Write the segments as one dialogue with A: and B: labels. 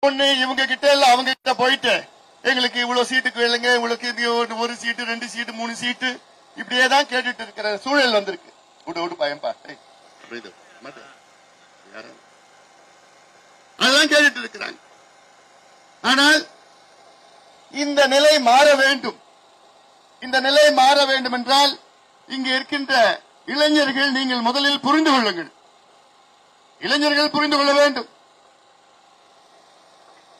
A: ஒண்ணு இவங்க கிட்ட இல்ல அவங்க கிட்ட போயிட்டு எங்களுக்கு இவ்வளவு சீட்டுக்கு இல்லைங்க, உங்களுக்கு ஒரு சீட்டு 2 சீட்டு 3 சீட்டு இப்படியே தான் கேட்டுட்டு இருக்கிற சூழல் வந்திருக்கு. விடு பயன்பா அதெல்லாம் கேட்டுட்டு இருக்கிறாங்க. ஆனால் இந்த நிலை மாற வேண்டும். இந்த நிலை மாற வேண்டும் என்றால் இங்க இருக்கின்ற இளைஞர்கள் நீங்கள் முதலில் புரிந்து கொள்ளுங்கள். இளைஞர்கள் புரிந்து கொள்ள வேண்டும்.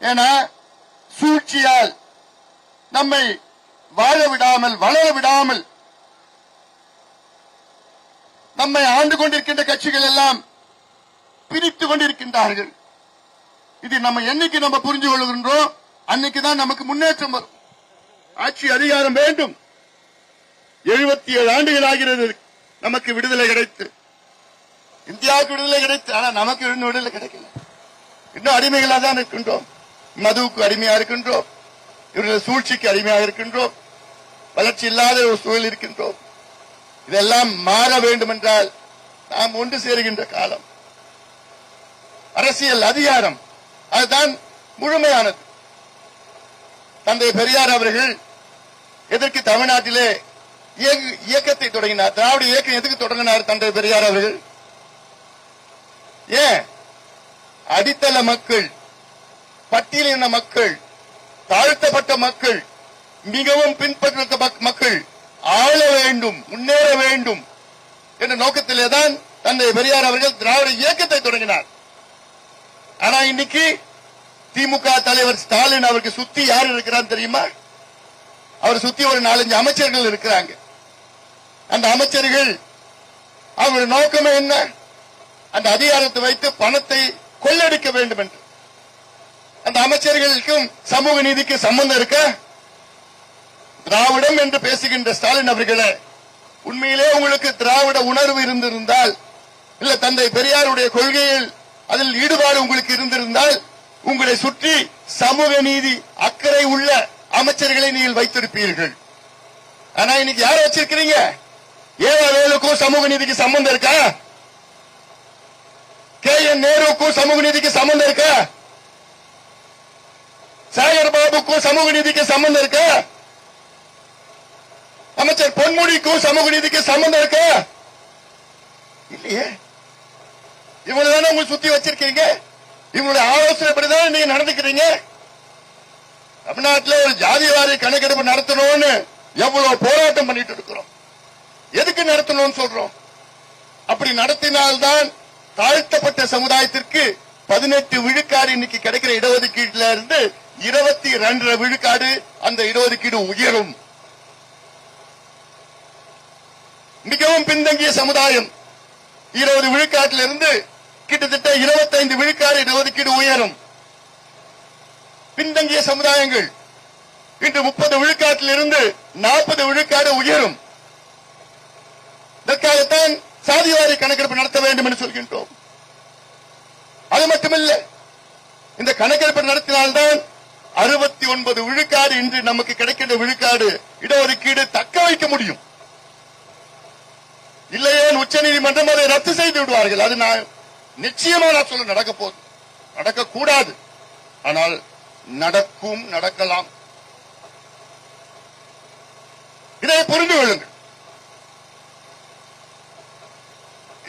A: ஏன்னா சூழ்ச்சியால் நம்மை வாழ விடாமல் வளர விடாமல் நம்மை ஆண்டு கொண்டிருக்கின்ற கட்சிகள் எல்லாம் பிரித்துக் கொண்டிருக்கின்றார்கள். இது நம்ம என்னைக்கு நம்ம புரிஞ்சு கொள்கின்றோம் அன்னைக்குதான் நமக்கு முன்னேற்றம் வரும். ஆட்சி அதிகாரம் வேண்டும். 77 ஆண்டுகள் ஆகிறது நமக்கு விடுதலை கிடைத்து, இந்தியாவுக்கு விடுதலை கிடைத்து. ஆனா நமக்கு விடுதலை கிடைக்கல. இன்னும் அடிமைகளாக தான் இருக்கின்றோம். மதுவுக்கு அடிமையா இருக்கின்றோம், இவர்கள் சூழ்ச்சிக்கு அடிமையாக இருக்கின்றோம், வளர்ச்சி இல்லாத ஒரு சூழல் இருக்கின்றோம். இதெல்லாம் மாற வேண்டும் என்றால் நாம் ஒன்று சேருகின்ற காலம். அரசியல் அதிகாரம் அதுதான் முழுமையானது. தந்தை பெரியார் அவர்கள் எதற்கு தமிழ்நாட்டிலே இயக்கத்தை தொடங்கினார்? திராவிட இயக்கம் எதுக்கு தொடங்கினார் தந்தை பெரியார் அவர்கள்? ஏன் அடித்தள மக்கள், பட்டியலின மக்கள், தாழ்த்தப்பட்ட மக்கள், மிகவும் பின்பற்ற மக்கள் ஆள வேண்டும், முன்னேற வேண்டும் என்ற நோக்கத்திலேதான் தந்தை பெரியார் அவர்கள் திராவிட இயக்கத்தை தொடங்கினார். ஆனா இன்னைக்கு திமுக தலைவர் ஸ்டாலின் அவருக்கு சுத்தி யார் இருக்கிறார் தெரியுமா? அவர் சுத்தி ஒரு 4-5 அமைச்சர்கள் இருக்கிறாங்க. அந்த அமைச்சர்கள் அவருடைய நோக்கமே என்ன? அந்த அதிகாரத்தை வைத்து பணத்தை கொள்ளடிக்க வேண்டும் என்று. அந்த அமைச்சர்களுக்கும் சமூக நீதிக்கு சம்பந்தம் இருக்க? திராவிடம் என்று பேசுகின்ற ஸ்டாலின் அவர்களே, உண்மையிலே உங்களுக்கு திராவிட உணர்வு இருந்திருந்தால், இல்ல தந்தை பெரியாருடைய கொள்கையில் அதில் ஈடுபாடு உங்களுக்கு இருந்திருந்தால், உங்களை சுற்றி சமூக நீதி அக்கறை உள்ள அமைச்சர்களை நீங்கள் வைத்திருப்பீர்கள். ஆனா இன்னைக்கு யார வச்சிருக்கிறீங்க? ஏவாவேலுக்கும் சமூக நீதிக்கு சம்பந்தம் இருக்கா? KN நேருக்கும் சமூக நீதிக்கு சம்பந்தம் இருக்கா? சாகர் பாபுக்கும் சமூக நீதிக்கு சம்பந்தம் இருக்கா? அமைச்சர் பொன்முடிக்கும் சமூக நீதிக்கு சம்பந்தம் இருக்கா? இல்லையே. இவங்கதானே உங்களை சுத்தி வச்சிருக்கீங்க. இவங்களுடைய ஆலோசனைப்படிதான் நீங்க நடந்துக்கிறீங்க. தமிழ்நாட்டில் ஒரு ஜாதிவாரி கணக்கெடுப்பு நடத்தணும்னு எவ்வளவு போராட்டம் பண்ணிட்டு இருக்கிறோம். எதுக்கு நடத்தணும்னு சொல்றோம்? அப்படி நடத்தினால்தான் தாழ்த்தப்பட்ட சமுதாயத்திற்கு 18 விழுக்காடு இன்னைக்கு கிடைக்கிற இடஒதுக்கீட்டுல இருந்து 22 விழுக்காடு அந்த இடஒதுக்கீடு உயரும். மிகவும் பின்தங்கிய சமுதாயம் 20 விழுக்காட்டிலிருந்து கிட்டத்தட்ட 25 விழுக்காடு இடஒதுக்கீடு உயரும். பின்தங்கிய சமுதாயங்கள் இன்று 30 விழுக்காட்டிலிருந்து 40 விழுக்காடு உயரும். இதற்காகத்தான் சாதிவாரி கணக்கெடுப்பு நடத்த வேண்டும் என்று சொல்கின்றோம். அது மட்டுமல்ல, இந்த கணக்கெடுப்பு நடத்தினால்தான் 69 விழுக்காடு இன்று நமக்கு கிடைக்கின்ற விழுக்காடு இடஒதுக்கீடு தக்க வைக்க முடியும். இல்லையே உச்ச நீதிமன்றம் அதை ரத்து செய்து விடுவார்கள். அது நான் நிச்சயமா சொல்ல நடக்க போகுது, நடக்கக்கூடாது. ஆனால் நடக்கும், நடக்கலாம். இதை புரிந்து கொள்ளுங்கள்.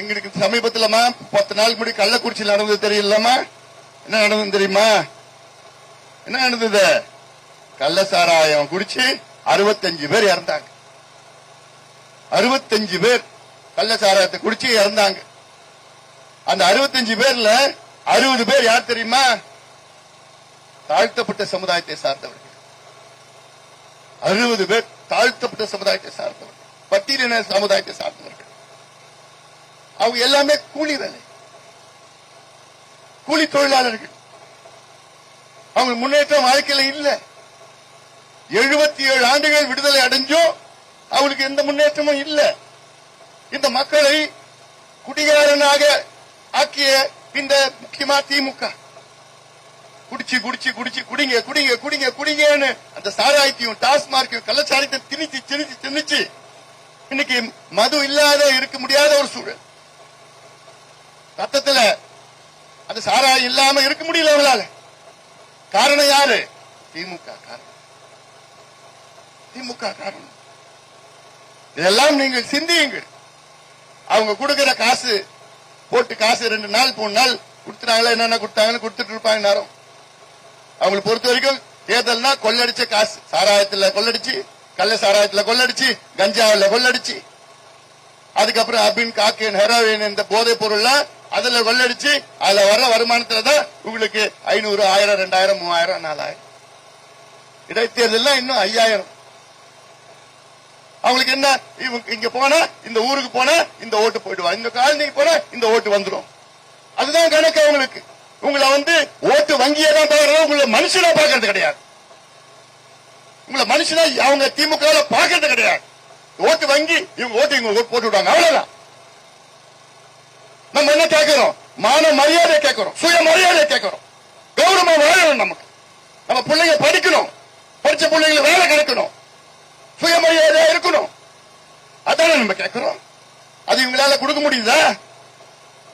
A: எங்களுக்கு சமீபத்தில் 10 நாள் முடி கள்ளக்குறிச்சியில் நடந்தது தெரியலமா? என்ன நடந்தது தெரியுமா? என்ன நடந்தது? கள்ள சாராயம் குடிச்சு 65 பேர் இறந்தாங்க. 65 பேர் கள்ள சாராயத்தை குடிச்சு இறந்தாங்க. அந்த 65 பேர்ல 60 பேர் யார் தெரியுமா? தாழ்த்தப்பட்ட சமுதாயத்தை சார்ந்தவர்கள். 60 பேர் தாழ்த்தப்பட்ட சமுதாயத்தை சார்ந்தவர்கள், பட்டியலின சமுதாயத்தை சார்ந்தவர்கள். அவங்க எல்லாமே கூலி வேலை, கூலி தொழிலாளர்கள். அவங்க முன்னேற்றம் வாழ்க்கையில இல்ல. 77 ஆண்டுகள் விடுதலை அடைஞ்சும் அவங்களுக்கு எந்த முன்னேற்றமும் இல்ல. இந்த மக்களை குடிகாரனாக ஆக்கிய இந்த முக்கியமா திமுக குடிச்சு குடிச்சு குடிச்சு குடிங்க குடிங்க குடிங்க குடிங்கன்னு அந்த சாராயத்தையும் டாஸ்மார்க்கையும் கள்ளச்சாரத்தை திணிச்சு திணிச்சு திணிச்சு இன்னைக்கு மது இல்லாத இருக்க முடியாத ஒரு சூழல். ரத்தத்துல அந்த சாராயம் இல்லாம இருக்க முடியல அவங்களால. காரணம் யாரு? திமுக காரணம். திமுக காரணம். இதெல்லாம் நீங்கள் சிந்தியுங்கள். அவங்க கொடுக்கிற காசு போட்டு காசு 2 நாள் 3 நாள் கொடுத்துட்டாங்களா, என்னென்ன கொடுத்தாங்கன்னு கொடுத்துட்டு இருப்பாங்க நேரம். அவங்களை பொறுத்த வரைக்கும் தேர்தல்னா கொள்ளடிச்ச காசு, சாராயத்துல கொள்ளடிச்சு, கள்ள சாராயத்துல கொள்ளடிச்சு, கஞ்சாவில கொள்ளடிச்சு, அதுக்கப்புறம் அபின் காக்கேன் ஹெரோயின் இந்த போதைப் பொருள் அதுல கொள்ளடிச்சு அதுல வர வருமானத்துலதான் உங்களுக்கு 500, 1000, 2000, 3000, 4000. இடைத்தேர்தல் இன்னும் 5000. அவங்களுக்கு என்ன, இங்க போனா இந்த ஊருக்கு போனா இந்த ஓட்டு போயிடுவா, இந்த காலனிக்கு போனா இந்த ஓட்டு வந்துடும். அதுதான் கணக்கு அவங்களுக்கு. உங்களை ஓட்டு வங்கியை தான் தவிர உங்களை மனுஷனா பாக்குறது கிடையாது. உங்களை மனுஷனா அவங்க திமுக பாக்குறது கிடையாது. ஓட்டு வங்கி இவங்க ஓட்டு போட்டு விடுவாங்க, அவ்வளவுதான். நம்ம என்ன கேட்கிறோம்? மான மரியாதை கேட்கிறோம், சுய மரியாதை கேட்கிறோம், கௌரவமா வாழணும். நமக்கு நம்ம பிள்ளைங்க படிக்கணும், படிச்ச பிள்ளைங்களை வேலை கிடைக்கணும், சுயமரியாதையா இருக்கணும். அதான நம்ம கேட்கிறோம். அது இவங்களால கொடுக்க முடியுதா?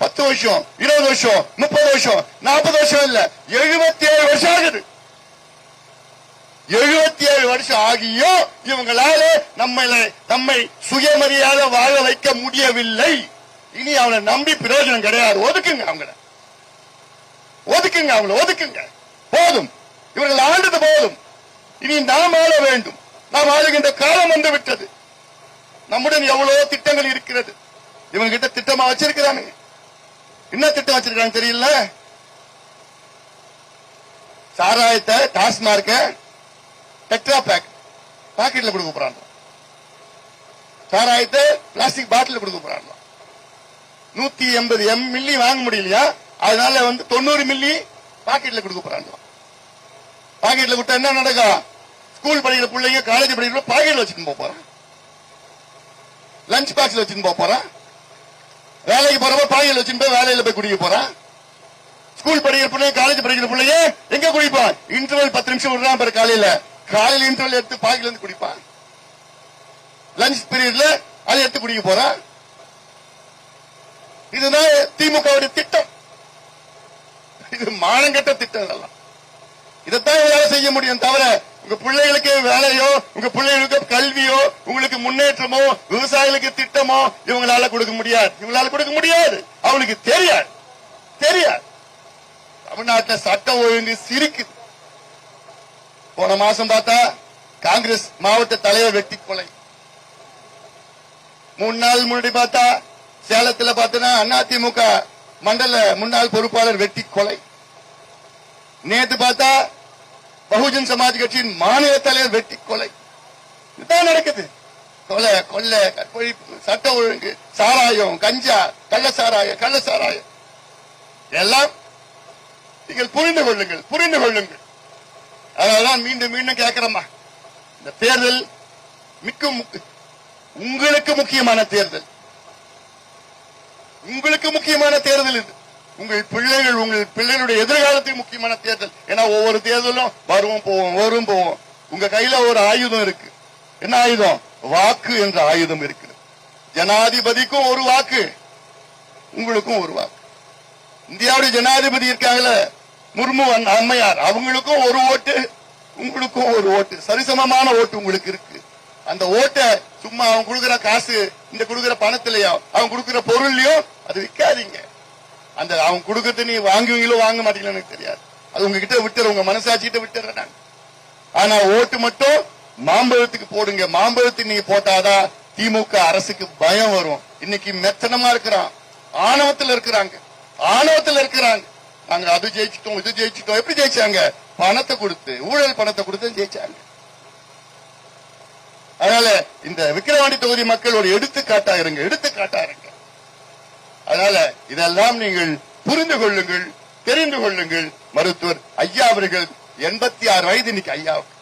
A: 10 வருஷம், 20 வருஷம், 30 வருஷம், 40 வருஷம் இல்ல, 77 வருஷம் ஆகுது. 77 வருஷம் ஆகியும் இவங்களால நம்மை சுயமரியாதை வாழ வைக்க முடியவில்லை. இனி அவனை நம்பி பிரயோஜனம் கிடையாது. ஒதுக்குங்க அவங்கள, ஒதுக்குங்க அவங்கள, ஒதுக்குங்க. போதும், இவர்கள் ஆண்டது போதும். இனி நாம் ஆள வேண்டும். நாம் ஆளுகின்ற காலம் வந்து விட்டது. நம்முடன் எவ்வளவு திட்டங்கள் இருக்கிறது. இவங்க கிட்ட திட்டமா வச்சிருக்கிறாங்க. என்ன திட்டம் வச்சிருக்காங்க தெரியல. சாராயத்தை டாஸ்மார்க்க டெட்ரா பேக் பாக்கெட்ல கொடுக்க போறாங்க. சாராயத்தை பிளாஸ்டிக் பாட்டில் கொடுக்க போறாங்க. 180 மில்லி வாங்க முடியலையா, அதனால 90 மில்லி பாக்கெட்ல கொடுக்க போறாங்க. பாக்கெட்ல கொடுத்தா என்ன நடக்கும்? ஸ்கூல் படிக்கிற பிள்ளைங்க, காலேஜ் படிக்கிற பாக்கெட்ல வச்சுட்டு போறான், லஞ்ச் பாக்ஸ்ல வச்சுட்டு போறான். வேலைக்கு போறப்ப பாக்கெட்ல வச்சுட்டு போய் வேலையில போய் குடிக்க போறான். ஸ்கூல் படிக்கிற பிள்ளைங்க, காலேஜ் படிக்கிற பிள்ளைங்க எங்க குடிப்பான்? இன்டர்வல் 10 நிமிஷம் விடுறான் பாரு. காலையில இன்டர்வல் எடுத்து பாக்கெட்ல இருந்து குடிப்பான். லஞ்ச் பீரியட்ல அதை எடுத்து குடிக்க போறான். இதுதான் திமுக திட்டம். இது மானங்கட்ட திட்டம். இதெல்லாம் இதைத்தான் இவங்களால செய்ய முடியும். தவிர உங்க பிள்ளைகளுக்கு வேலையோ, உங்க பிள்ளைகளுக்கு கல்வியோ, உங்களுக்கு முன்னேற்றமோ, விவசாயிகளுக்கு திட்டமோ இவங்களால கொடுக்க முடியாது. இவங்களால கொடுக்க முடியாது. அவங்களுக்கு தெரியாது. தெரியாது. தமிழ்நாட்டில் சட்ட ஒழுங்கு சிரிக்குது. போன மாசம் பார்த்தா காங்கிரஸ் மாவட்ட தலைவர் வெட்டி கொலை. 3 நாள் முன்னாடி பார்த்தா சேலத்துல பார்த்தா அதிமுக மண்டல முன்னாள் பொறுப்பாளர் வெட்டி கொலை. நேற்று பார்த்தா பகுஜன் சமாஜ் கட்சியின் மாநில தலைவர் வெட்டி கொலை. இதுதான் நடக்குது. கொலை, கொள்ளை, கற்பழிப்பு, சட்ட ஒழுங்கு, சாராயம், கஞ்சா, கள்ள சாராயம் எல்லாம் நீங்கள் புரிந்து கொள்ளுங்கள், புரிந்து கொள்ளுங்கள். அதனால்தான் மீண்டும் மீண்டும் கேட்கிறோமா, இந்த தேர்தல் உங்களுக்கு முக்கியமான தேர்தல். உங்களுக்கு முக்கியமான தேர்தல் இது. உங்கள் பிள்ளைகளுடைய எதிர்காலத்துக்கு முக்கியமான தேர்தல். ஏன்னா ஒவ்வொரு தேர்தலும் வரும் போவோம், வரும் போவோம். உங்க கையில ஒரு ஆயுதம் இருக்கு. என்ன ஆயுதம்? வாக்கு என்ற ஆயுதம் இருக்கு. ஜனாதிபதிக்கும் ஒரு வாக்கு, உங்களுக்கும் ஒரு வாக்கு. இந்தியாவுடைய ஜனாதிபதி இருக்காங்கல்ல, முர்மு அம்மையார், அவங்களுக்கும் ஒரு ஓட்டு, உங்களுக்கும் ஒரு ஓட்டு. சரிசமமான ஓட்டு உங்களுக்கு இருக்கு. அந்த ஓட்டை சும்மா அவங்க கொடுக்கிற காசு, இந்த கொடுக்கிற பணத்திலயோ, அவங்க கொடுக்கிற பொருள்லயோ அது விற்காதீங்க. அந்த அவங்க கொடுக்கறது நீ வாங்குவீங்களோ வாங்க மாட்டீங்களோ எனக்கு தெரியாது. அது உங்ககிட்ட விட்டுற, உங்க மனசாட்சிகிட்ட விட்டுறேன். ஆனா ஓட்டு மட்டும் மாம்பழத்துக்கு போடுங்க. மாம்பழத்துக்கு நீங்க போட்டாதான் திமுக அரசுக்கு பயம் வரும். இன்னைக்கு மெத்தனமா இருக்கிறான், ஆணவத்தில் இருக்கிறாங்க, ஆணவத்தில் இருக்கிறாங்க. நாங்க அது ஜெயிச்சிட்டோம், இது ஜெயிச்சிட்டோம். எப்படி ஜெயிச்சாங்க? பணத்தை கொடுத்து, ஊழல் பணத்தை கொடுத்து ஜெயிச்சாங்க. அதனால இந்த விக்கிரவாண்டி தொகுதி மக்கள் ஒரு எடுத்துக்காட்டா இருங்க, எடுத்துக்காட்டா இருங்க. அதனால இதெல்லாம் நீங்கள் புரிந்து கொள்ளுங்கள், தெரிந்து கொள்ளுங்கள். மருத்துவர் ஐயா அவர்கள் 86 வயது இன்னைக்கு ஐயாவுக்கு.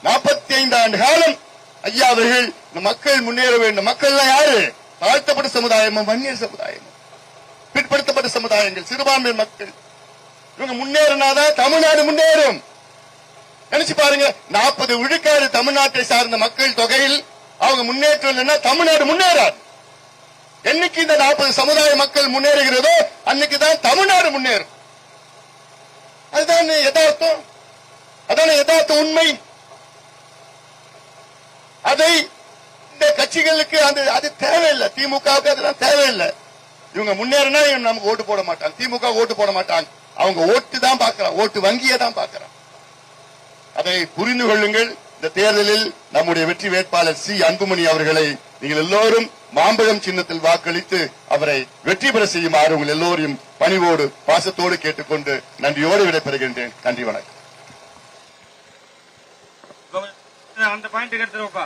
A: 45 ஆண்டு காலம் ஐயா அவர்கள் இந்த மக்கள் முன்னேற வேண்டும். மக்கள் யாரு? தாழ்த்தப்பட்ட சமுதாயமும், வன்னியர் சமுதாயமும், பிற்படுத்தப்பட்ட சமுதாயங்கள், சிறுபான்மை மக்கள். இவங்க முன்னேறினாதான் தமிழ்நாடு முன்னேறும். நினைச்சு பாருங்க, 40 விழுக்காடு தமிழ்நாட்டை சார்ந்த மக்கள் தொகையில் அவங்க முன்னேற்றம் இல்லைன்னா தமிழ்நாடு முன்னேறாது. என்னைக்கு இந்த 40 சமுதாய மக்கள் முன்னேறுகிறதோ அன்னைக்குதான் தமிழ்நாடு முன்னேறும். அதுதான் யதார்த்தம், அதான யதார்த்த உண்மை. அதை இந்த கட்சிகளுக்கு அது தேவையில்லை. திமுகவுக்கு அதெல்லாம் தேவையில்லை. இவங்க முன்னேறினா நமக்கு ஓட்டு போட மாட்டாங்க, திமுக ஓட்டு போட மாட்டாங்க. அவங்க ஓட்டு தான் பார்க்கிறான், ஓட்டு வங்கியை தான் பார்க்கிறான். அதை புரிந்து கொள்ளுங்கள். இந்த தேர்தலில் நம்முடைய வெற்றி வேட்பாளர் சி அன்புமணி அவர்களை நீங்கள் எல்லோரும் மாம்பழம் சின்னத்தில் வாக்களித்து அவரை வெற்றி பெற செய்யுமாறு உங்கள் எல்லோரையும் பணிவோடு பாசத்தோடு கேட்டுக்கொண்டு நன்றியோடு விடைபெறுகின்றேன். நன்றி, வணக்கம்.
B: அந்த பாயிண்ட் எடுத்துருப்பா.